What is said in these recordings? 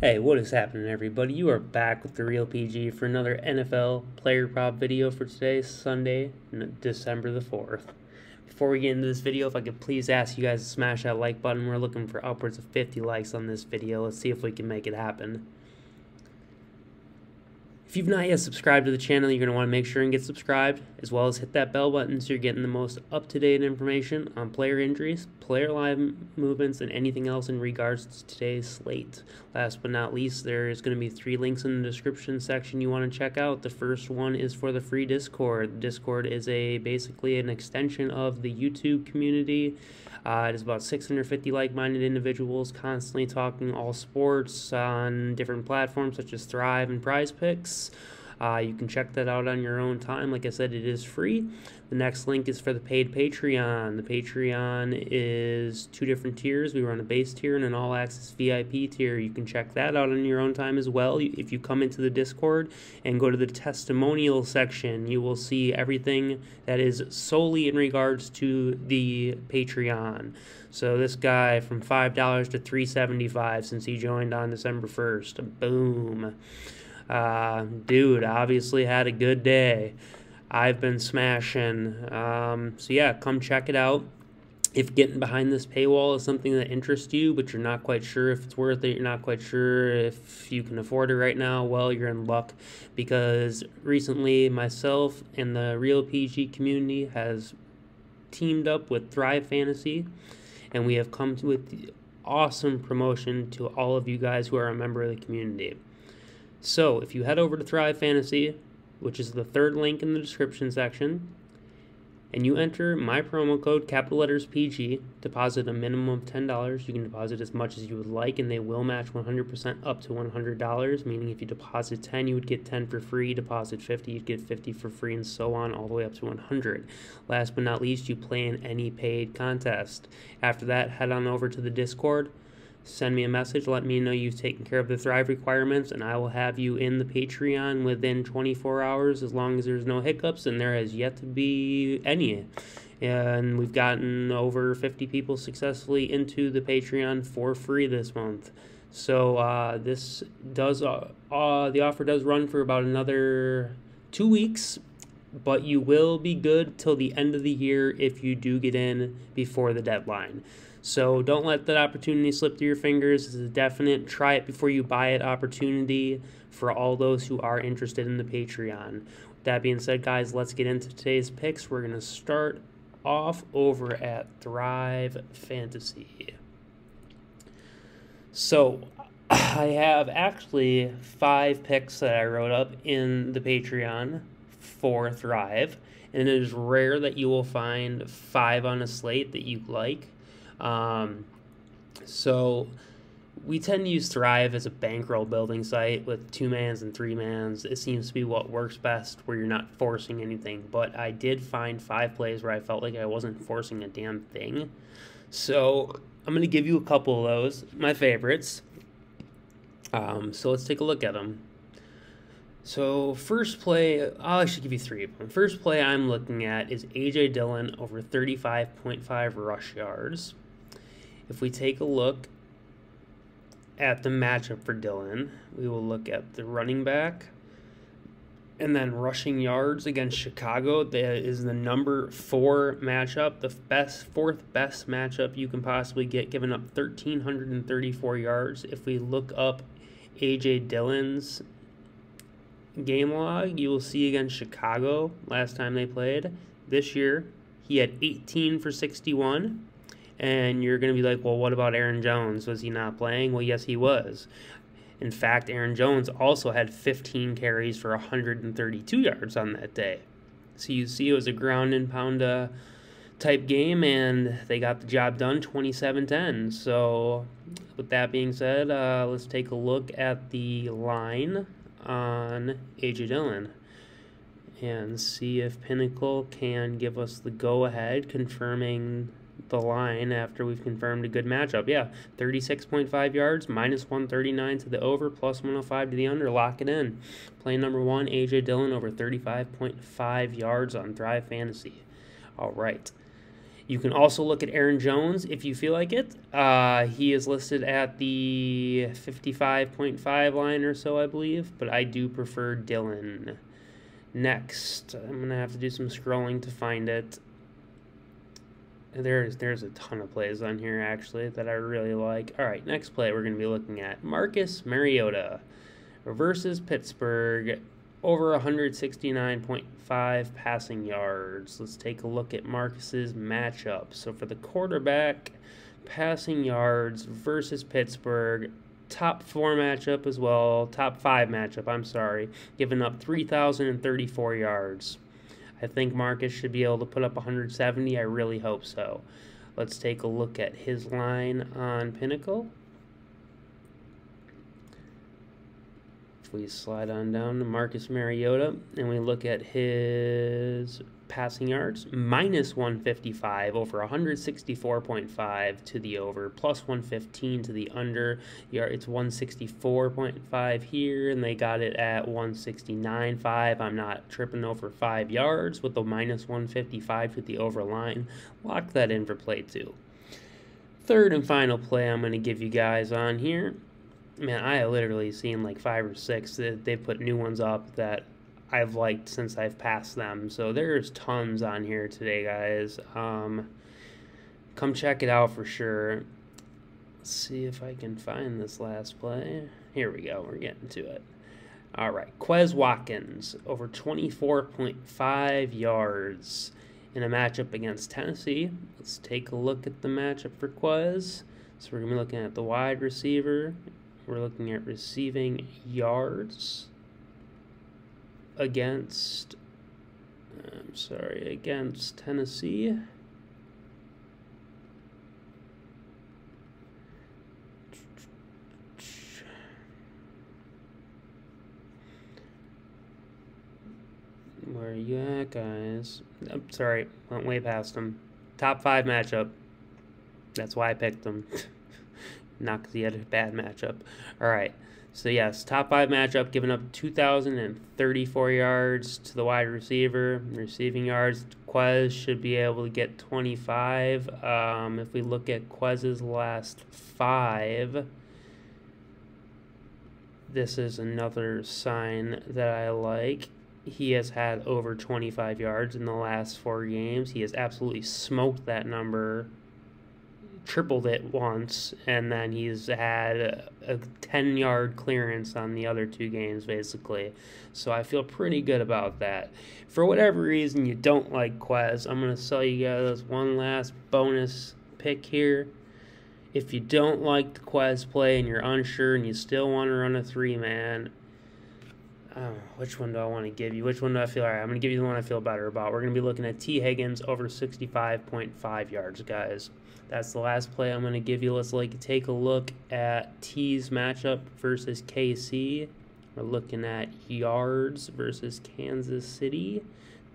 Hey, what is happening, everybody? You are back with TheReal PG for another NFL player prop video for today, Sunday, December the 4th. Before we get into this video, if I could please ask you guys to smash that like button. We're looking for upwards of 50 likes on this video. Let's see if we can make it happen. If you've not yet subscribed to the channel, you're going to want to make sure and get subscribed, as well as hit that bell button so you're getting the most up-to-date information on player injuries, player live movements, and anything else in regards to today's slate. Last but not least, there is going to be 3 links in the description section you want to check out. The first one is for the free Discord. Discord is basically an extension of the YouTube community. It is about 650 like-minded individuals constantly talking all sports on different platforms such as Thrive and Prizepicks. You can check that out on your own time. Like I said, it is free. The next link is for the paid Patreon. The Patreon is 2 different tiers. We run a base tier and an all-access VIP tier. You can check that out on your own time as well. If you come into the Discord and go to the testimonial section, you will see everything that is solely in regards to the Patreon. So this guy from $5 to $3.75 since he joined on December 1st. Boom. Dude obviously had a good day. I've been smashing. So yeah, come check it out. If getting behind this paywall is something that interests you, but you're not quite sure if it's worth it, you're not quite sure if you can afford it right now, well, you're in luck, because recently myself and the Real PG community has teamed up with Thrive Fantasy, and we have come to an awesome promotion to all of you guys who are a member of the community. So if you head over to Thrive Fantasy, which is the 3rd link in the description section, and you enter my promo code, capital letters PG, deposit a minimum of $10. You can deposit as much as you would like, and they will match 100% up to $100, meaning if you deposit 10, you would get 10 for free, deposit 50, you'd get 50 for free, and so on, all the way up to 100. Last but not least, you play in any paid contest. After that, head on over to the Discord, send me a message, let me know you've taken care of the Thrive requirements, and I will have you in the Patreon within 24 hours as long as there's no hiccups, and there has yet to be any. And we've gotten over 50 people successfully into the Patreon for free this month. So the offer does run for about another 2 weeks, but you will be good till the end of the year if you do get in before the deadline. So don't let that opportunity slip through your fingers. This is a definite try it before you buy it opportunity for all those who are interested in the Patreon. With that being said, guys, let's get into today's picks. We're going to start off over at Thrive Fantasy. So I have actually 5 picks that I wrote up in the Patreon for Thrive, and it is rare that you will find 5 on a slate that you like. So we tend to use Thrive as a bankroll building site with 2-mans and 3-mans. It seems to be what works best where you're not forcing anything, but I did find 5 plays where I felt like I wasn't forcing a damn thing. So I'm going to give you a couple of those, my favorites. So let's take a look at them. So first play, I should give you 3 of them. First play I'm looking at is A.J. Dillon over 35.5 rush yards. If we take a look at the matchup for Dillon, we will look at the running back and then rushing yards against Chicago. That is the number 4 matchup, the 4th best matchup you can possibly get, giving up 1,334 yards. If we look up A.J. Dillon's game log, you will see against Chicago last time they played this year, he had 18 for 61. And you're going to be like, well, what about Aaron Jones? Was he not playing? Well, yes, he was. In fact, Aaron Jones also had 15 carries for 132 yards on that day. So you see it was a ground and pound type game, and they got the job done 27-10. So with that being said, let's take a look at the line on A.J. Dillon and see if Pinnacle can give us the go-ahead, confirming the line after we've confirmed a good matchup. Yeah, 36.5 yards, minus 139 to the over, plus 105 to the under. Lock it in. Play number 1, A.J. Dillon over 35.5 yards on Thrive Fantasy. All right. You can also look at Aaron Jones if you feel like it. He is listed at the 55.5 line or so, I believe, but I do prefer Dylan. Next, I'm going to have to do some scrolling to find it. There's a ton of plays on here, actually, that I really like. All right, next play we're going to be looking at Marcus Mariota versus Pittsburgh, over 169.5 passing yards. Let's take a look at Marcus's matchup. So for the quarterback, passing yards versus Pittsburgh, top 4 matchup as well, top 5 matchup, I'm sorry, giving up 3,034 yards. I think Marcus should be able to put up 170. I really hope so. Let's take a look at his line on Pinnacle. If we slide on down to Marcus Mariota and we look at his passing yards, minus 155 over 164.5 to the over, plus 115 to the under. It's 164.5 here, and they got it at 169.5. I'm not tripping over 5 yards with the minus 155 to the over line. Lock that in for play 2. Third and final play I'm going to give you guys on here. Man, I have literally seen like 5 or 6 that they put new ones up that I've liked since I've passed them. So there's tons on here today, guys. Come check it out for sure. Let's see if I can find this last play. Here we go. We're getting to it. All right. Quez Watkins, over 24.5 yards in a matchup against Tennessee. Let's take a look at the matchup for Quez. So we're going to be looking at the wide receiver. We're looking at receiving yards against Tennessee. Where are you at, guys? I'm sorry, went way past them. Top 5 matchup. That's why I picked them. Not because he had a bad matchup. All right. So, yes, top 5 matchup, giving up 2,034 yards to the wide receiver. Receiving yards, Quez should be able to get 25. If we look at Quez's last 5, this is another sign that I like. He has had over 25 yards in the last 4 games. He has absolutely smoked that number, tripled it once, and then he's had a 10-yard clearance on the other 2 games, basically. So I feel pretty good about that. For whatever reason you don't like Quez, I'm going to sell you guys one last bonus pick here. If you don't like the Quez play and you're unsure and you still want to run a 3-man, which one do I want to give you? Which one do I feel? All right, I'm going to give you the one I feel better about. We're going to be looking at T. Higgins over 65.5 yards, guys. That's the last play I'm going to give you. Let's take a look at T's matchup versus KC. We're looking at yards versus Kansas City.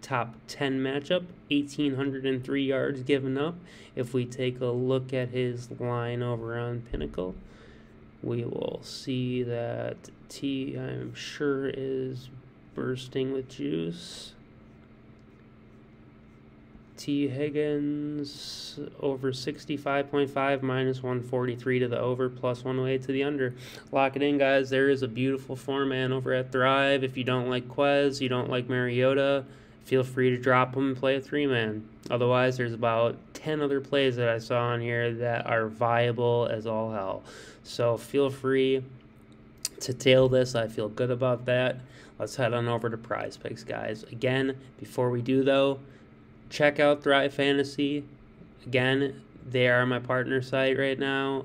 Top 10 matchup, 1,803 yards given up. If we take a look at his line over on Pinnacle, we will see that T, I'm sure, is bursting with juice. T. Higgins over 65.5, minus 143 to the over, plus 108 to the under. Lock it in, guys. There is a beautiful 4-man over at Thrive. If you don't like Quez, you don't like Mariota, feel free to drop them and play a 3-man. Otherwise, there's about 10 other plays that I saw on here that are viable as all hell. So feel free to tail this. I feel good about that. Let's head on over to Prizepicks, guys. Again, before we do, though, check out Thrive Fantasy. Again, they are my partner site right now.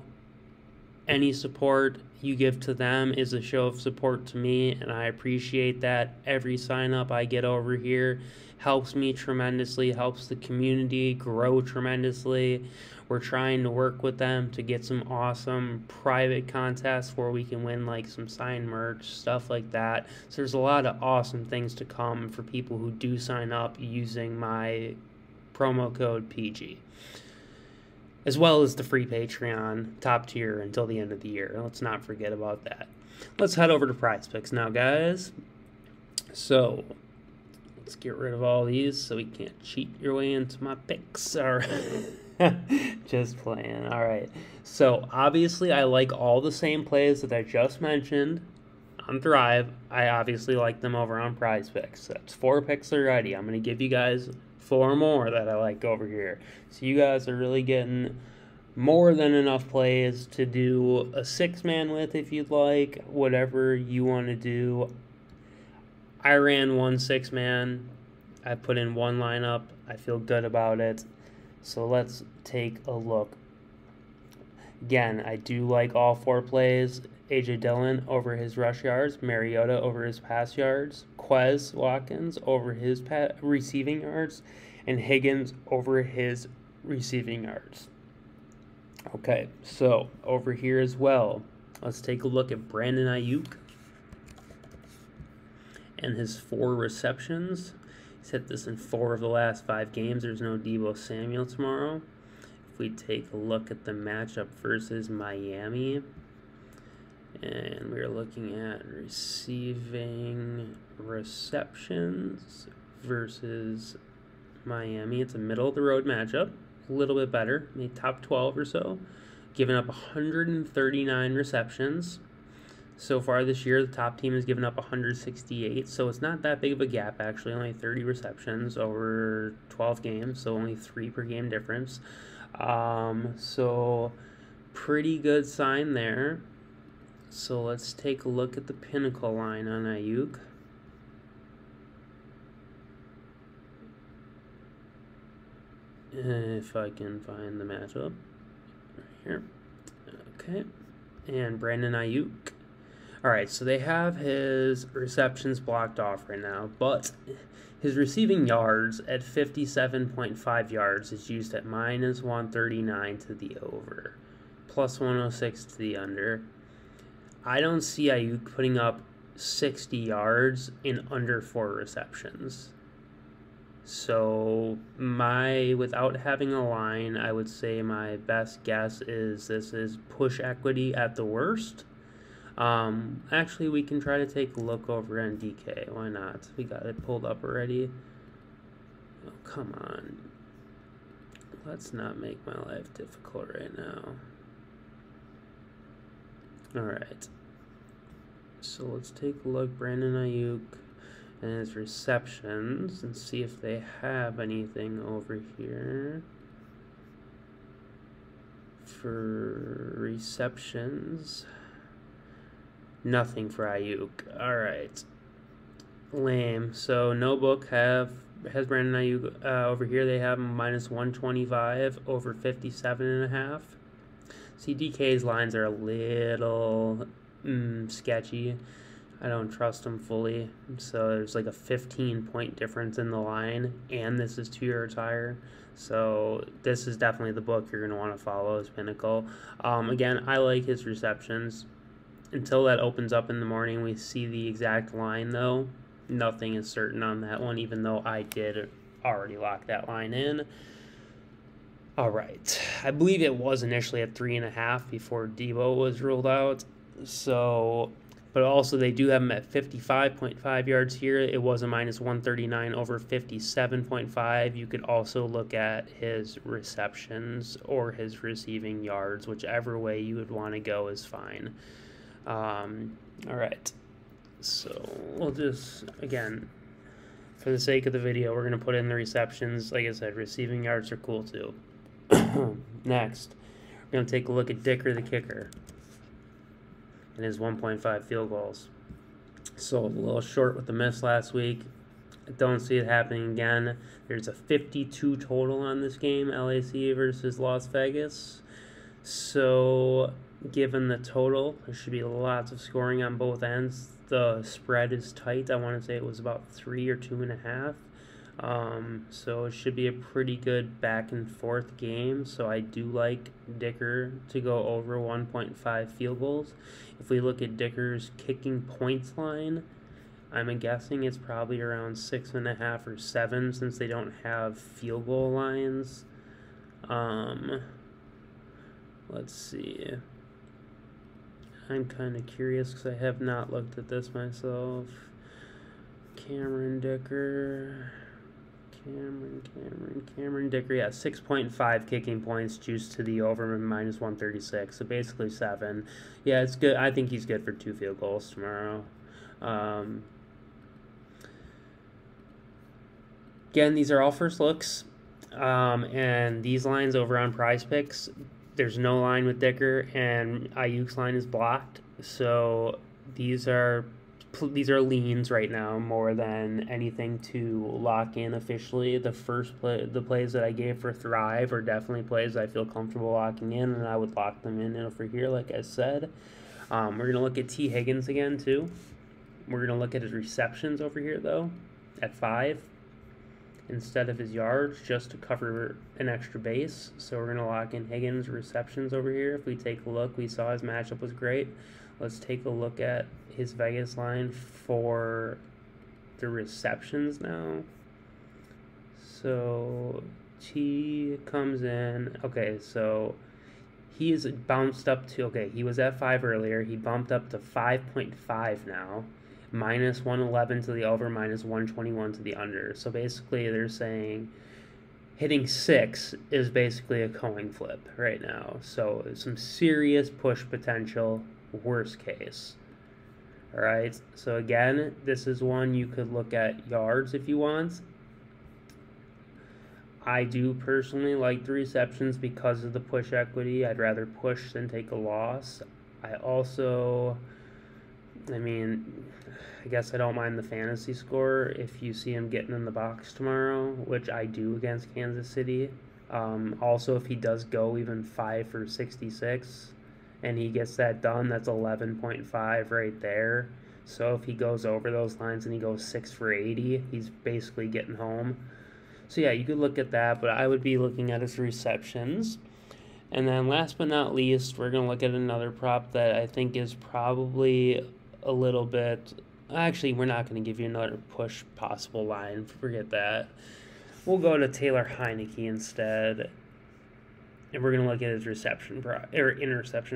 Any support you give to them is a show of support to me, and I appreciate that. Every sign up I get over here helps me tremendously, helps the community grow tremendously. We're trying to work with them to get some awesome private contests where we can win like some signed merch, stuff like that. So there's a lot of awesome things to come for people who do sign up using my promo code PG. As well as the free Patreon top tier until the end of the year. Let's not forget about that. Let's head over to Prizepicks now, guys. So Let's get rid of all these so we can't cheat your way into my picks. All right. Just playing. All right. So obviously I like all the same plays that I just mentioned on Thrive. I obviously like them over on Prizepicks. That's 4 picks already. I'm going to give you guys 4 more that I like over here. So you guys are really getting more than enough plays to do a 6-man with if you'd like, whatever you want to do. I ran 1 6-man. I put in 1 lineup. I feel good about it. So let's take a look. Again, I do like all 4 plays. A.J. Dillon over his rush yards. Mariota over his pass yards. Quez Watkins over his receiving yards. And Higgins over his receiving yards. Okay, so over here as well, let's take a look at Brandon Ayuk and his 4 receptions. He's hit this in 4 of the last 5 games. There's no Deebo Samuel tomorrow. If we take a look at the matchup versus Miami, and we're looking at receiving receptions versus Miami. It's a middle-of-the-road matchup. A little bit better, maybe top 12 or so, giving up 139 receptions. So far this year, the top team has given up 168, so it's not that big of a gap, actually. Only 30 receptions over 12 games, so only 3 per game difference. So pretty good sign there. So let's take a look at the pinnacle line on Ayuk. If I can find the matchup right here. Okay. And Brandon Ayuk. All right, so they have his receptions blocked off right now, but his receiving yards at 57.5 yards is used at minus 139 to the over, plus 106 to the under. I don't see Ayuk putting up 60 yards in under 4 receptions. So without having a line, I would say my best guess is this is push equity at the worst. Actually, we can try to take a look over on DK. Why not? We got it pulled up already. Oh, come on. Let's not make my life difficult right now. Alright. So let's take a look. Brandon Ayuk and his receptions and see if they have anything over here for receptions. Nothing for Ayuk. Alright. Lame. So no book has Brandon Ayuk over here. They have him minus 125 over 57.5. See, DK's lines are a little sketchy. I don't trust him fully. So there's like a 15-point difference in the line, and this is 2 yards higher. So this is definitely the book you're going to want to follow as Pinnacle. Again, I like his receptions. Until that opens up in the morning, we see the exact line, though. Nothing is certain on that one, even though I did already lock that line in. All right. I believe it was initially at 3.5 before Deebo was ruled out. So, but also they do have him at 55.5 yards here. It was a minus 139 over 57.5. You could also look at his receptions or his receiving yards. Whichever way you would want to go is fine. All right, so we'll just, again, for the sake of the video, we're going to put in the receptions. Like I said, receiving yards are cool too. Next, we're going to take a look at Dicker the kicker and his 1.5 field goals. So a little short with the miss last week. I don't see it happening again. There's a 52 total on this game, LAC versus Las Vegas. So given the total, there should be lots of scoring on both ends. The spread is tight. I want to say it was about 3 or 2.5. So it should be a pretty good back and forth game. So I do like Dicker to go over 1.5 field goals. If we look at Dicker's kicking points line, I'm guessing it's probably around 6.5 or 7 since they don't have field goal lines. Let's see. I'm kind of curious because I have not looked at this myself. Cameron Dicker. Cameron Dicker, yeah, 6.5 kicking points, juiced to the over, minus 136, so basically 7. Yeah, it's good. I think he's good for 2 field goals tomorrow. Again, these are all first looks, and these lines over on Prizepicks, there's no line with Dicker, and Ayuk's line is blocked, so these are leans right now more than anything to lock in officially. The plays that I gave for Thrive are definitely plays I feel comfortable locking in, and I would lock them in over here, like I said. We're going to look at T. Higgins again, too. We're going to look at his receptions over here, though, at 5 instead of his yards, just to cover an extra base. So we're going to lock in Higgins' receptions over here. If we take a look, we saw his matchup was great. Let's take a look at his Vegas line for the receptions now. So T comes in. Okay, so he's bounced up to, okay, he was at 5 earlier. He bumped up to 5.5 now. Minus 111 to the over, minus 121 to the under. So basically they're saying hitting 6 is basically a coin flip right now. So some serious push potential, worst case. All right, so again, this is one you could look at yards if you want. I do personally like the receptions because of the push equity. I'd rather push than take a loss. I guess I don't mind the fantasy score if you see him getting in the box tomorrow, which I do against Kansas City. Also, if he does go even 5 for 66 and he gets that done, that's 11.5 right there. So if he goes over those lines and he goes 6 for 80, he's basically getting home. So yeah, you could look at that, but I would be looking at his receptions. And then last but not least, we're going to look at another prop that I think is probably a little bit... Actually, we're not going to give you another push possible line. Forget that. We'll go to Taylor Heineke instead. And we're going to look at his interception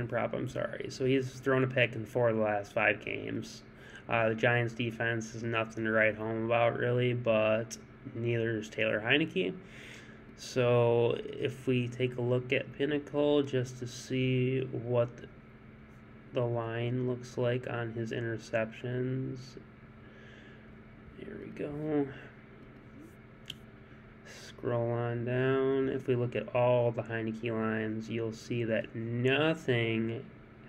prop, I'm sorry. So he's thrown a pick in 4 of the last 5 games. The Giants defense is nothing to write home about, really, but neither is Taylor Heineke. So if we take a look at Pinnacle just to see what the line looks like on his interceptions. Here we go. Scroll on down. If we look at all the Heineke lines, you'll see that nothing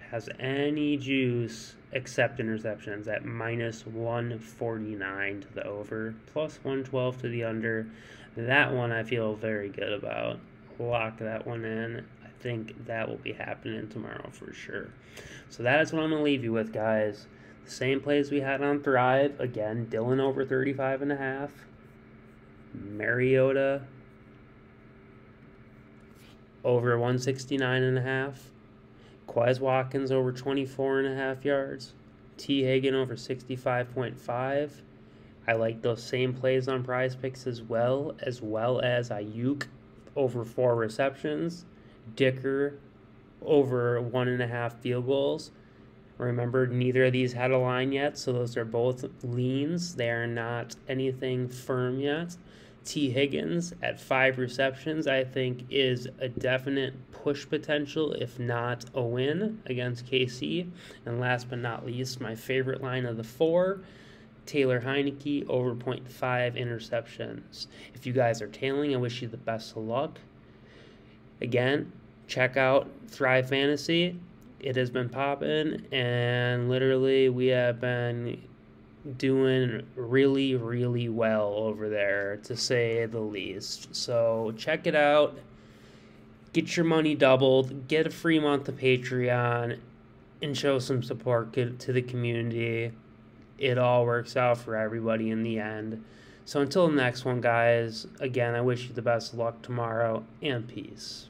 has any juice except interceptions at minus 149 to the over, plus 112 to the under. That one I feel very good about. Lock that one in. I think that will be happening tomorrow for sure. So that is what I'm going to leave you with, guys. The same plays we had on Thrive. Again, Dillon over 35.5. Mariota over 169.5. Quez Watkins over 24.5 yards. T. Hagen over 65.5. I like those same plays on Prizepicks as well as Ayuk over 4 receptions. Dicker over 1.5 field goals. Remember, neither of these had a line yet, so those are both leans. They are not anything firm yet. T. Higgins at 5 receptions, I think, is a definite push potential, if not a win, against KC. And last but not least, my favorite line of the 4, Taylor Heineke over 0.5 interceptions. If you guys are tailing, I wish you the best of luck. Again, check out Thrive Fantasy. It has been popping, and literally we have been doing really, really well over there, to say the least. So check it out. Get your money doubled. Get a free month of Patreon, and show some support to the community. It all works out for everybody in the end. So until the next one, guys, again, I wish you the best of luck tomorrow, and peace.